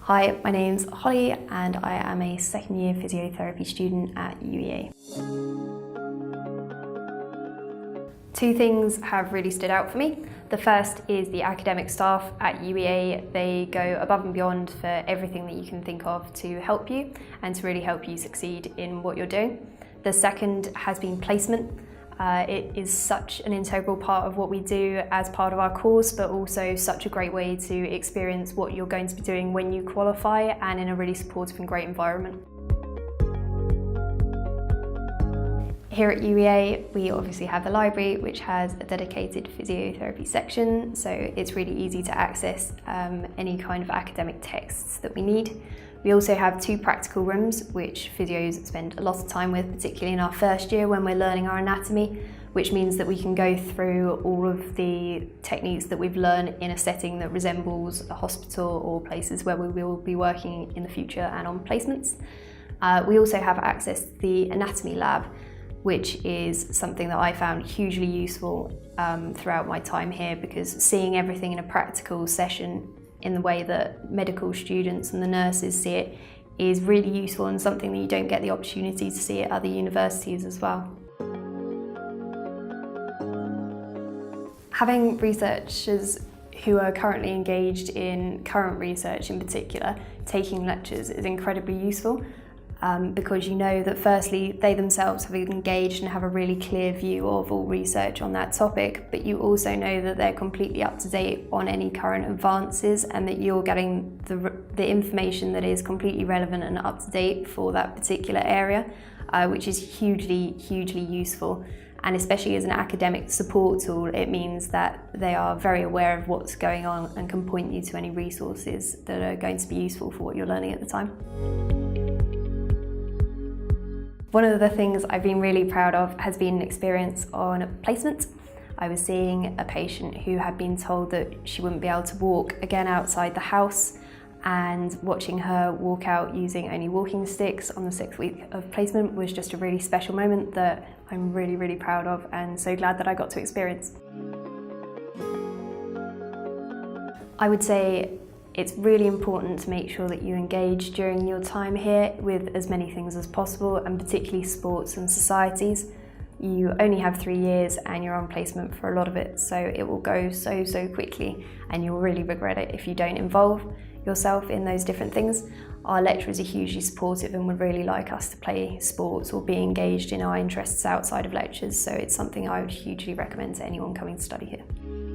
Hi, my name's Holly and I am a second year physiotherapy student at UEA. Two things have really stood out for me. The first is the academic staff at UEA. They go above and beyond for everything that you can think of to help you and to really help you succeed in what you're doing. The second has been placement. It is such an integral part of what we do as part of our course, but also such a great way to experience what you're going to be doing when you qualify and in a really supportive and great environment. Here at UEA, we obviously have the library, which has a dedicated physiotherapy section, so it's really easy to access any kind of academic texts that we need. We also have two practical rooms, which physios spend a lot of time with, particularly in our first year when we're learning our anatomy, which means that we can go through all of the techniques that we've learned in a setting that resembles a hospital or places where we will be working in the future and on placements. We also have access to the anatomy lab, which is something that I found hugely useful throughout my time here, because seeing everything in a practical session in the way that medical students and the nurses see it is really useful and something that you don't get the opportunity to see at other universities as well. Having researchers who are currently engaged in current research in particular taking lectures is incredibly useful. Because you know that firstly they themselves have engaged and have a really clear view of all research on that topic, but you also know that they're completely up to date on any current advances and that you're getting the information that is completely relevant and up to date for that particular area, which is hugely useful. And especially as an academic support tool, it means that they are very aware of what's going on and can point you to any resources that are going to be useful for what you're learning at the time. One of the things I've been really proud of has been an experience on placement. I was seeing a patient who had been told that she wouldn't be able to walk again outside the house, and watching her walk out using only walking sticks on the 6th week of placement was just a really special moment that I'm really proud of and so glad that I got to experience. I would say it's really important to make sure that you engage during your time here with as many things as possible, and particularly sports and societies. You only have 3 years and you're on placement for a lot of it, so it will go so quickly and you'll really regret it if you don't involve yourself in those different things. Our lecturers are hugely supportive and would really like us to play sports or be engaged in our interests outside of lectures, so it's something I would hugely recommend to anyone coming to study here.